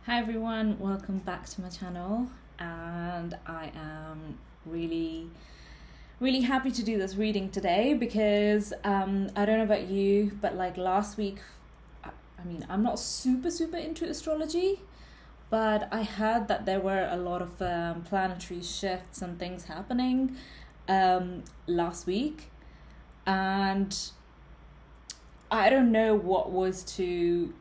Hi everyone, welcome back to my channel, and I am really happy to do this reading today because I don't know about you, but like last week, I'm not super into astrology, but I heard that there were a lot of planetary shifts and things happening last week, and I don't know what was to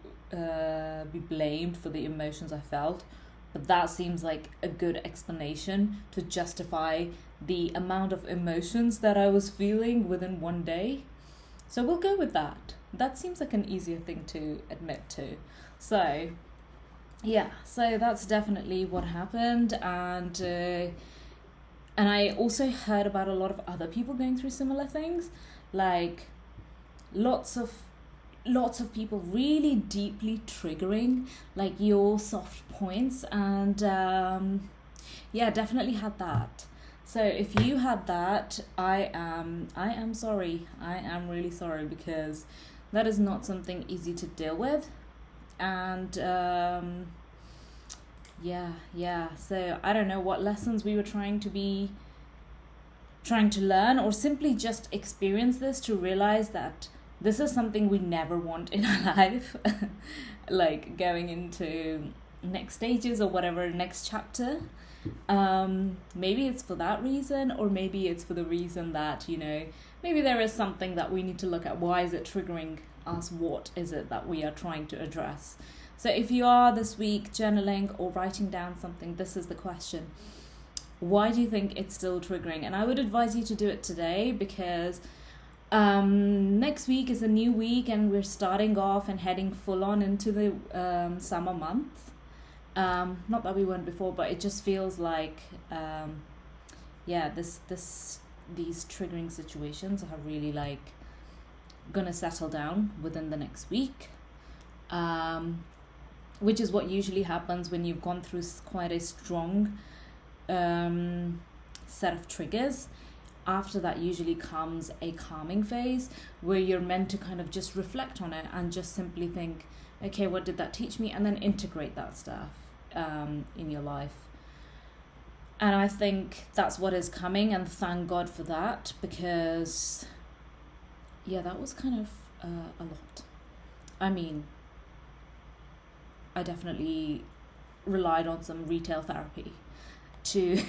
be blamed for the emotions I felt, but that seems like a good explanation to justify the amount of emotions that I was feeling within one day. So we'll go with that. That seems like an easier thing to admit to. So, yeah, so that's definitely what happened, and I also heard about a lot of other people going through similar things, like lots of people really deeply triggering like your soft points, and yeah, definitely had that. So if you had that, I am sorry. I am really sorry, because that is not something easy to deal with. And yeah, so I don't know what lessons we were trying to learn, or simply just experience this to realize that this is something we never want in our life. Like going into next stages or whatever, next chapter. Maybe it's for that reason, or maybe it's for the reason that, maybe there is something that we need to look at. Why is it triggering us? What is it that we are trying to address? So if you are this week journaling or writing down something, this is the question. Why do you think it's still triggering? And I would advise you to do it today, because next week is a new week, and we're starting off and heading full on into the summer month. Not that we weren't before, but it just feels like these triggering situations are really like gonna settle down within the next week, which is what usually happens when you've gone through quite a strong set of triggers. After that usually comes a calming phase where you're meant to kind of just reflect on it and just simply think, okay, what did that teach me? And then integrate that stuff in your life. And I think that's what is coming, and thank God for that, because that was kind of a lot. I mean, I definitely relied on some retail therapy to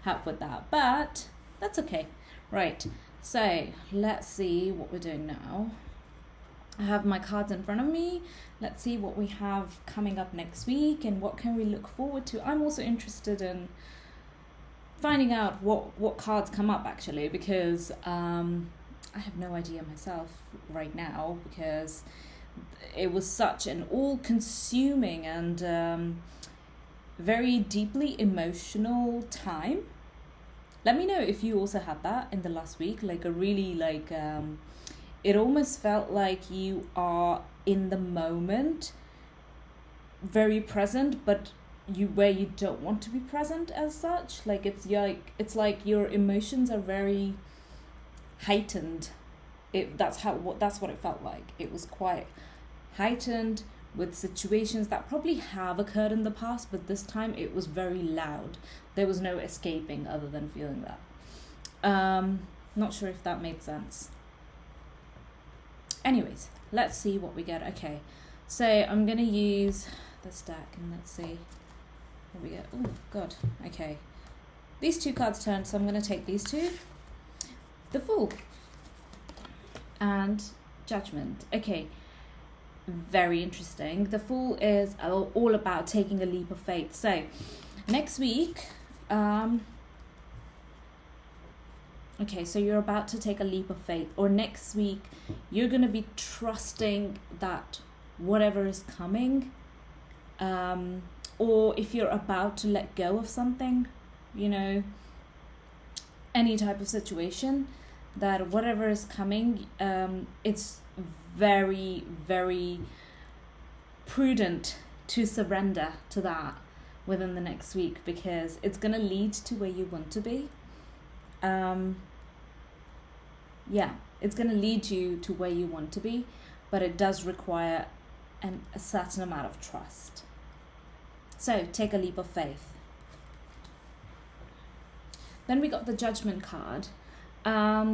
help with that, but that's okay. Right, so let's see what we're doing now. I have my cards in front of me. Let's see what we have coming up next week and what can we look forward to. I'm also interested in finding out what cards come up, actually, because I have no idea myself right now, because it was such an all-consuming and very deeply emotional time. Let me know if you also had that in the last week, like a really it almost felt like you are in the moment, very present, but where you don't want to be present as such. Like it's like your emotions are very heightened. That's what it felt like. It was quite heightened with situations that probably have occurred in the past, but this time it was very loud. There was no escaping other than feeling that. Not sure if that made sense. Anyways, let's see what we get. Okay, so I'm gonna use this deck and let's see what we get. Oh god, okay. These two cards turned, so I'm gonna take these two. The Fool and Judgment. Okay, very interesting. The Fool is all about taking a leap of faith. So next week, okay, so you're about to take a leap of faith, or next week you're going to be trusting that whatever is coming, or if you're about to let go of something, any type of situation, that whatever is coming, it's very, very prudent to surrender to that within the next week, because it's going to lead to where you want to be. It's going to lead you to where you want to be, but it does require a certain amount of trust. So take a leap of faith. Then we got the Judgment card. I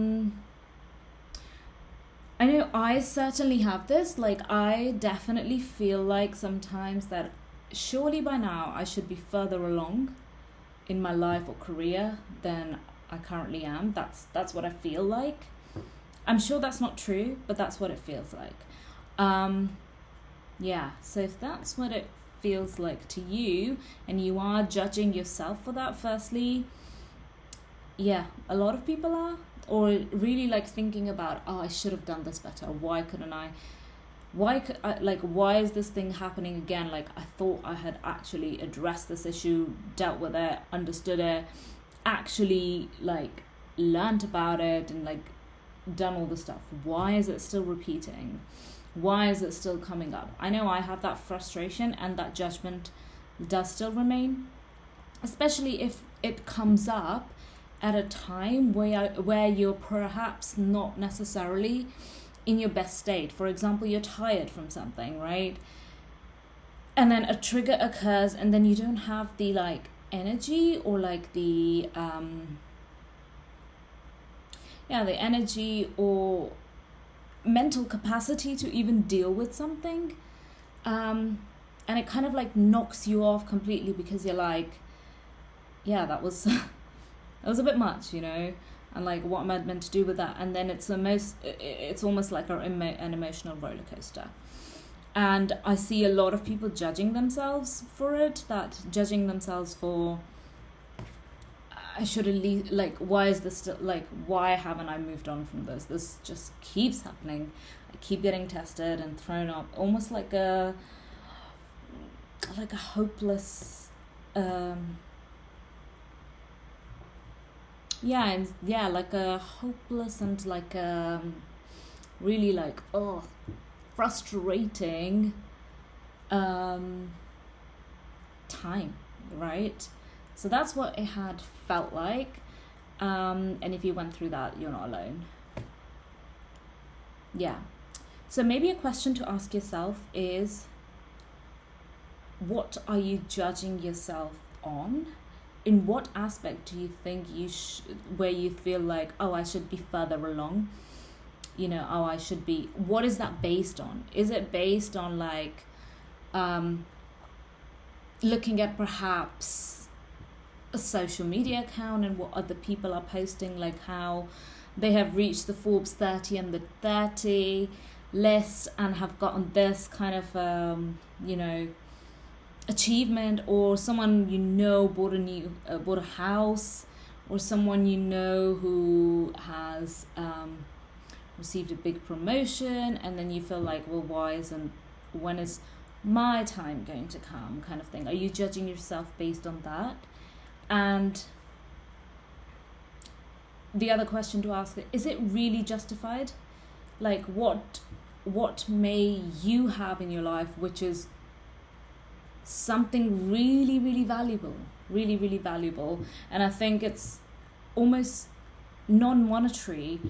know I certainly have this. Like, I definitely feel like sometimes that surely by now I should be further along in my life or career than I currently am. That's what I feel like. I'm sure that's not true, but that's what it feels like. Yeah, so if that's what it feels like to you and you are judging yourself for that, firstly, yeah, a lot of people are, or really like thinking about, oh, I should have done this better. Why couldn't I? Why is this thing happening again? Like, I thought I had actually addressed this issue, dealt with it, understood it, actually like learnt about it and like done all the stuff. Why is it still repeating? Why is it still coming up? I know I have that frustration, and that judgment does still remain, especially if it comes up at a time where you're perhaps not necessarily in your best state. For example, you're tired from something, right? And then a trigger occurs, and then you don't have the like energy or like the the energy or mental capacity to even deal with something, and it kind of like knocks you off completely, because you're like, yeah, that was that was a bit much, you know, and like, what am I meant to do with that? And then it's almost like an emotional roller coaster. And I see a lot of people judging themselves for it, judging themselves for, I should at least, like, why is this still, like, why haven't I moved on from this? This just keeps happening. I keep getting tested and thrown up, almost like a hopeless, like a hopeless and like really like, oh, frustrating time, right? So that's what it had felt like. And if you went through that, you're not alone. Yeah. So maybe a question to ask yourself is, what are you judging yourself on? In what aspect do you think where you feel like, oh, I should be further along? You know, oh, I should be, what is that based on? Is it based on like, looking at perhaps a social media account and what other people are posting, like how they have reached the Forbes 30 and the 30 list and have gotten this kind of, achievement, or someone you know bought a house, or someone you know who has received a big promotion, and then you feel like, well, when is my time going to come, kind of thing? Are you judging yourself based on that? And the other question to ask is it really justified? Like, what may you have in your life which is something really, really valuable, really, really valuable? And I think it's almost non-monetary,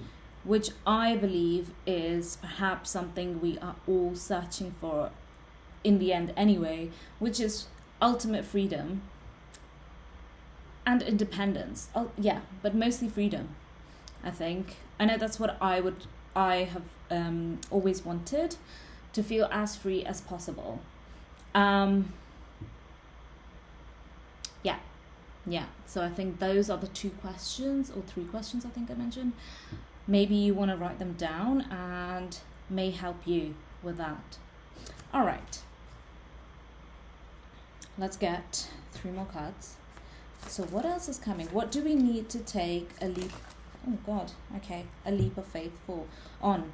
which I believe is perhaps something we are all searching for in the end anyway, which is ultimate freedom and independence. But mostly freedom, I think. I know that's what I have always wanted, to feel as free as possible. Yeah. So I think those are the 2 questions, or 3 questions I think I mentioned. Maybe you want to write them down and may help you with that. All right. Let's get 3 more cards. So what else is coming? What do we need to take a leap? Oh God. Okay. A leap of faith on.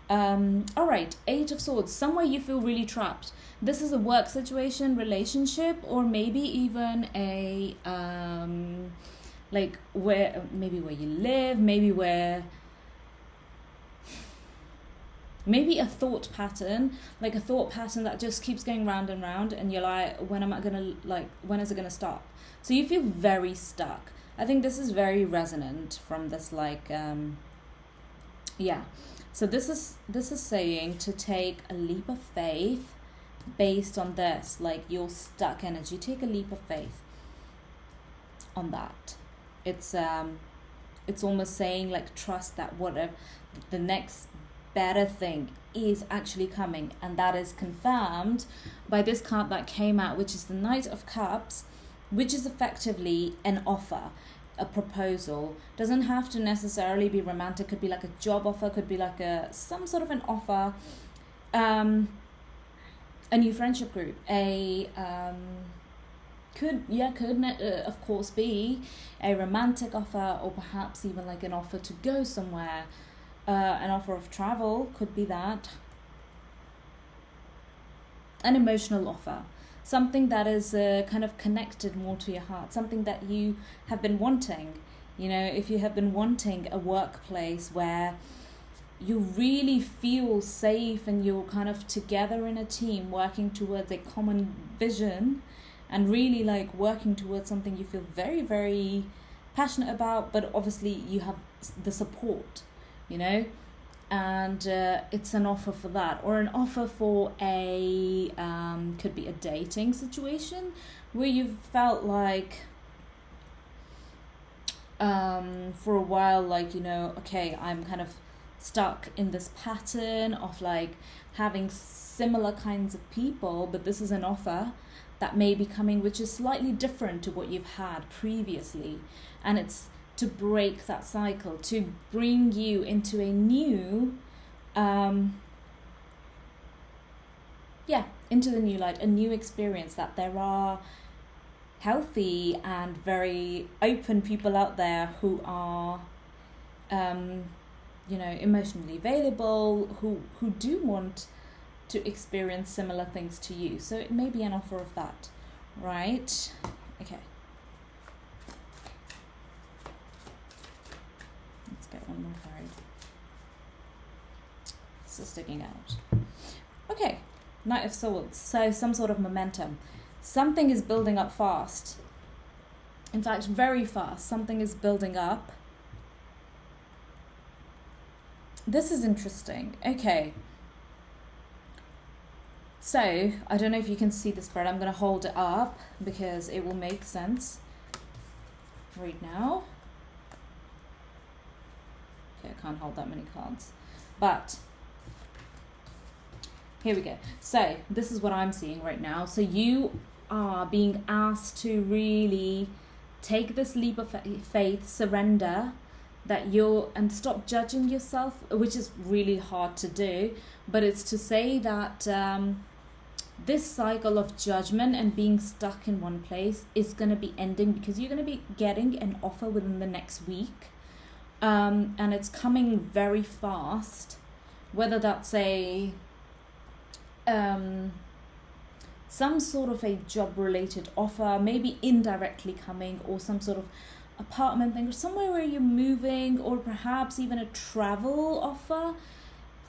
All right. 8 of Swords. Somewhere you feel really trapped. This is a work situation, relationship, or maybe even a where you live, maybe a thought pattern that just keeps going round and round, and you're like, when is it gonna stop? So you feel very stuck. I think this is very resonant from this, So this is saying to take a leap of faith based on this, like your stuck energy. Take a leap of faith on that. It's almost saying like trust that whatever the next better thing is actually coming, and that is confirmed by this card that came out, which is the Knight of Cups, which is effectively an offer, a proposal. Doesn't have to necessarily be romantic, could be like a job offer, could be like some sort of an offer, a new friendship group, could of course be a romantic offer, or perhaps even like an offer to go somewhere, an offer of travel, could be that, an emotional offer, something that is kind of connected more to your heart, something that you have been wanting. You know, if you have been wanting a workplace where you really feel safe and you're kind of together in a team working towards a common vision, and really like working towards something you feel very, very passionate about, but obviously you have the support, you know, and it's an offer for that, or an offer for a could be a dating situation where you've felt like for a while, like, you know, okay, I'm kind of stuck in this pattern of like having similar kinds of people, but this is an offer that may be coming which is slightly different to what you've had previously, and it's to break that cycle, to bring you into a new into the new light, a new experience, that there are healthy and very open people out there who are emotionally available, who do want to experience similar things to you. So it may be an offer of that, right? Okay. Let's get one more card. This is sticking out. Okay, Knight of Swords. So some sort of momentum. Something is building up fast. In fact, very fast. Something is building up. This is interesting. Okay. So, I don't know if you can see the spread. I'm going to hold it up because it will make sense right now. Okay, I can't hold that many cards. But, here we go. So, this is what I'm seeing right now. So, you are being asked to really take this leap of faith, surrender, and stop judging yourself, which is really hard to do. But it's to say that this cycle of judgment and being stuck in one place is going to be ending, because you're going to be getting an offer within the next week, and it's coming very fast, whether that's some sort of a job related offer, maybe indirectly coming, or some sort of apartment thing, or somewhere where you're moving, or perhaps even a travel offer.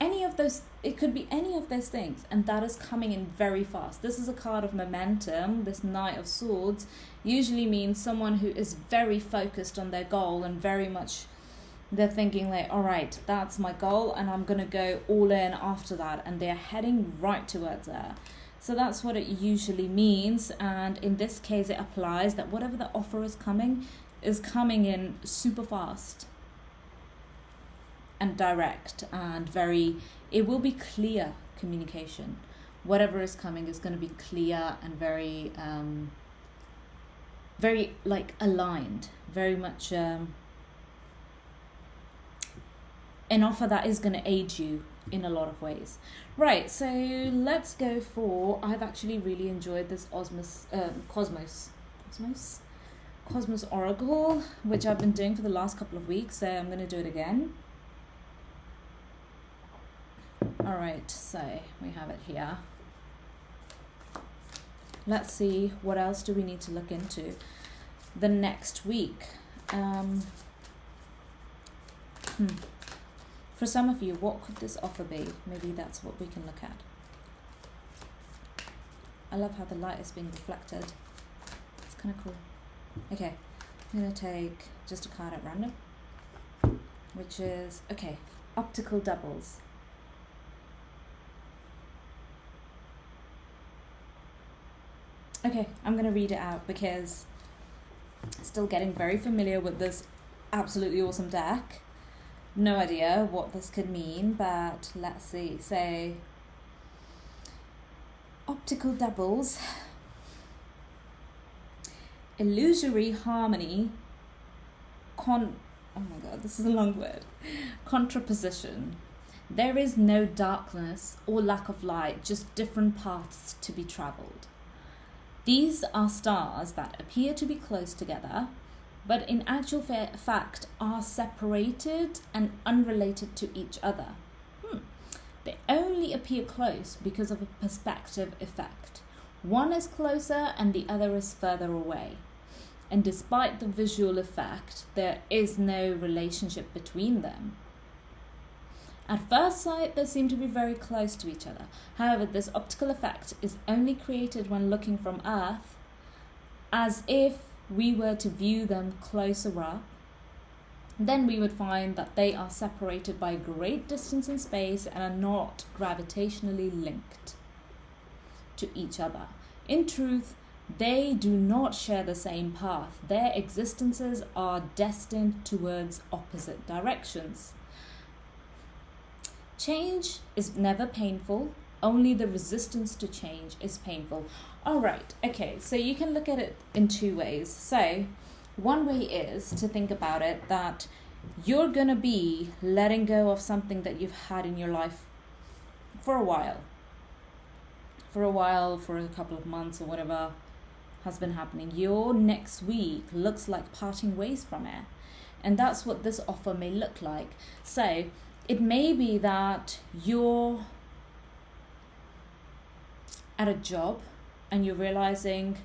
Any of those, it could be any of those things, and that is coming in very fast. This is a card of momentum. This Knight of Swords usually means someone who is very focused on their goal, and very much they're thinking like, all right, that's my goal and I'm going to go all in after that, and they're heading right towards there. So that's what it usually means, and in this case it applies that whatever the offer is coming in super fast and direct, and it will be clear communication. Whatever is coming is going to be clear and very very like aligned, very much an offer that is going to aid you in a lot of ways. Right, so let's go for, I've actually really enjoyed this Cosmos Oracle, which I've been doing for the last couple of weeks, so I'm going to do it again. Alright, so we have it here. Let's see, what else do we need to look into the next week? For some of you, what could this offer be? Maybe that's what we can look at. I love how the light is being reflected. It's kind of cool. Okay, I'm going to take just a card at random, which is, okay, optical doubles. Okay, I'm going to read it out because still getting very familiar with this absolutely awesome deck. No idea what this could mean, but let's see. So, optical doubles, illusory harmony, oh my god, this is a long word, contraposition. There is no darkness or lack of light, just different paths to be travelled. These are stars that appear to be close together, but in actual fact are separated and unrelated to each other. They only appear close because of a perspective effect. One is closer and the other is further away. And despite the visual effect, there is no relationship between them. At first sight, they seem to be very close to each other. However, this optical effect is only created when looking from Earth, as if we were to view them closer up. Then we would find that they are separated by a great distance in space and are not gravitationally linked to each other. In truth, they do not share the same path. Their existences are destined towards opposite directions. Change is never painful. Only the resistance to change is painful. All right, okay, so you can look at it in two ways. So one way is to think about it that you're going to be letting go of something that you've had in your life for a while. For a couple of months or whatever has been happening. Your next week looks like parting ways from it. And that's what this offer may look like. So it may be that you're at a job and you're realizing,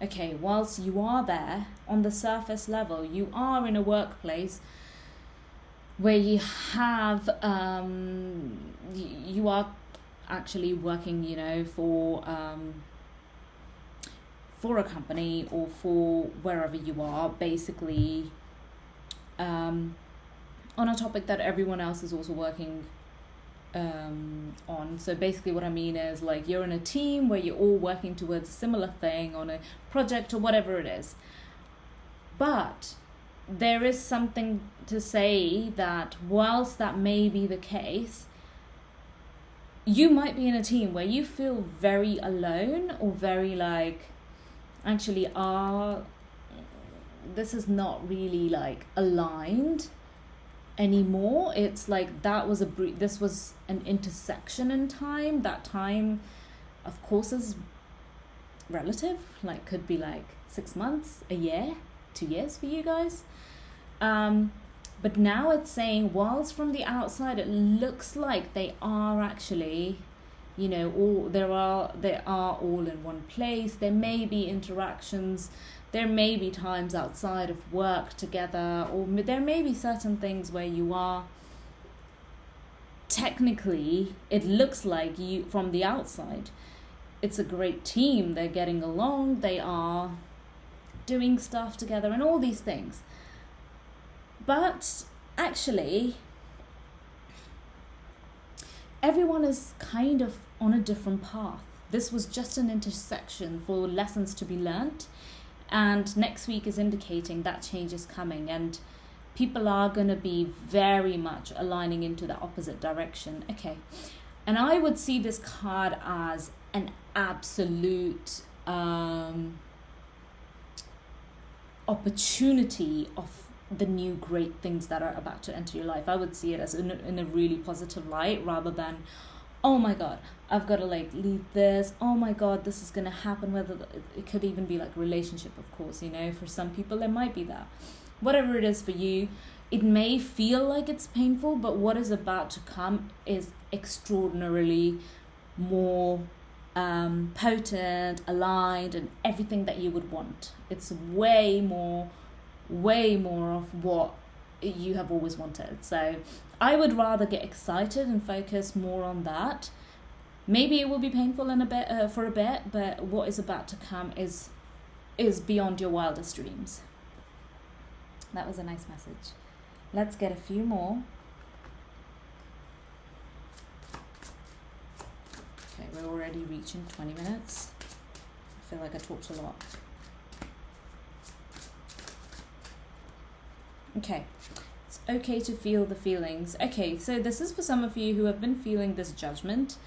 okay, whilst you are there on the surface level, you are in a workplace where you have, you are actually working, for a company or for wherever you are, basically, on a topic that everyone else is also working on. So basically what I mean is like you're in a team where you're all working towards a similar thing on a project or whatever it is. But there is something to say that whilst that may be the case, you might be in a team where you feel very alone or very like, actually, this is not really like aligned anymore. It's like that was this was an intersection in time. That time, of course, is relative. Like could be like 6 months, a year, 2 years for you guys. But now it's saying, whilst from the outside it looks like they are actually, all they are all in one place. There may be interactions. There may be times outside of work together, or there may be certain things where you are technically, it looks like you from the outside, it's a great team. They're getting along. They are doing stuff together and all these things. But actually, everyone is kind of on a different path. This was just an intersection for lessons to be learnt. And next week is indicating that change is coming. And people are going to be very much aligning into the opposite direction. Okay. And I would see this card as an absolute opportunity of the new great things that are about to enter your life. I would see it as in a really positive light, rather than, oh my god, I've got to like leave this, oh my god, this is going to happen. Whether it could even be like relationship, of course, for some people there might be that. Whatever it is for you, it may feel like it's painful, but what is about to come is extraordinarily more potent, aligned, and everything that you would want. It's way more of what you have always wanted. So I would rather get excited and focus more on that. Maybe it will be painful in a bit for a bit, but what is about to come is beyond your wildest dreams. That was a nice message. Let's get a few more. Okay, we're already reaching 20 minutes. feel like I talked a lot. Okay, it's okay to feel the feelings. Okay, so this is for some of you who have been feeling this judgment.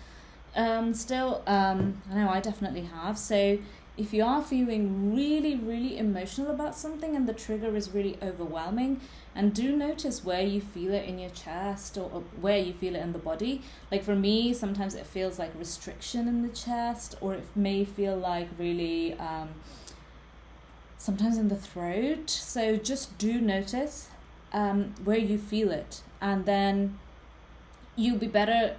Still, I know I definitely have. So if you are feeling really, really emotional about something and the trigger is really overwhelming, and do notice where you feel it in your chest or where you feel it in the body. Like for me, sometimes it feels like restriction in the chest, or it may feel like really sometimes in the throat. So just do notice where you feel it, and then you'll be better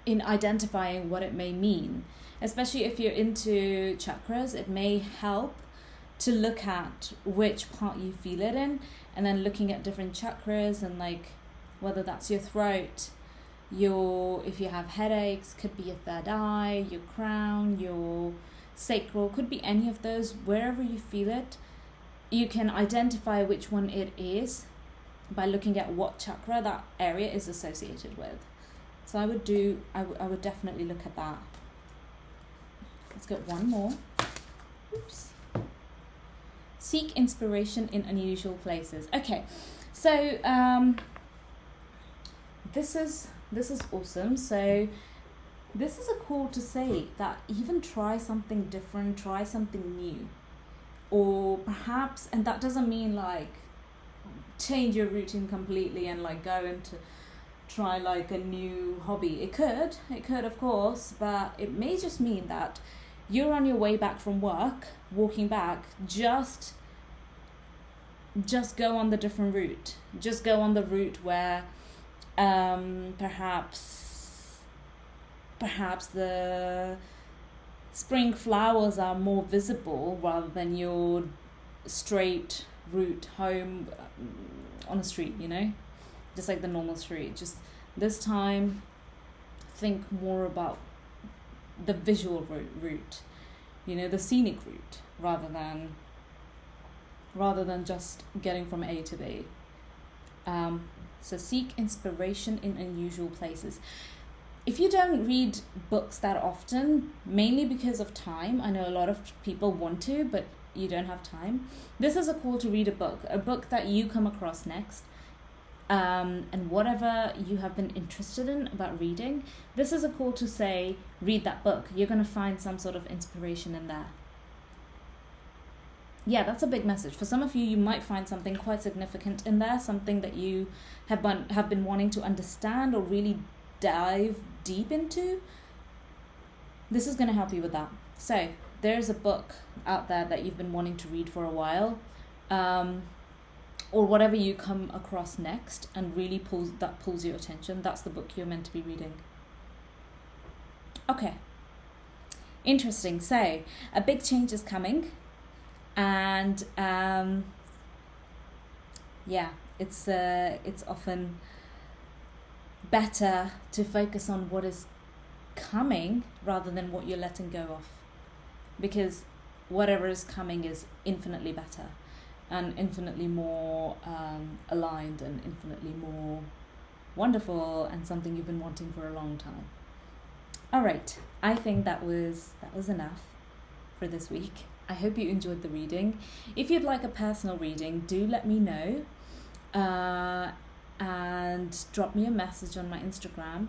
in identifying what it may mean. Especially if you're into chakras, it may help to look at which part you feel it in, and then looking at different chakras and like whether that's your throat, if you have headaches, could be your third eye, your crown, your sacral, could be any of those. Wherever you feel it, you can identify which one it is by looking at what chakra that area is associated with. So I would definitely look at that. Let's get one more. Oops. Seek inspiration in unusual places. Okay, so this is awesome. So this is a call to say that even try something different, try something new, or perhaps, and that doesn't mean like change your routine completely and like go into try like a new hobby. It could of course, but it may just mean that you're on your way back from work, walking back, just go on the different route. Just go on the route where perhaps the spring flowers are more visible rather than your straight route home on a street, just like the normal street. Just this time think more about the visual route, the scenic route, rather than just getting from A to B. So seek inspiration in unusual places. If you don't read books that often, mainly because of time, I know a lot of people want to, but you don't have time, this is a call to read a book that you come across next. And whatever you have been interested in about reading, this is a call to say, read that book. You're going to find some sort of inspiration in there. Yeah, that's a big message. For some of you, you might find something quite significant in there, something that you have been wanting to understand or really dive deep into. This is going to help you with that. So there's a book out there that you've been wanting to read for a while, or whatever you come across next and really pulls your attention. That's the book you're meant to be reading. Okay, interesting. So a big change is coming, and it's often better to focus on what is coming rather than what you're letting go of, because whatever is coming is infinitely better and infinitely more aligned and infinitely more wonderful, and something you've been wanting for a long time. All right, I think that was enough for this week. I hope you enjoyed the reading. If you'd like a personal reading, do let me know, and drop me a message on my Instagram,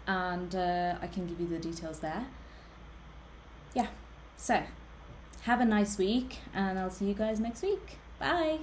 and I can give you the details there. Yeah, so have a nice week, and I'll see you guys next week. Bye.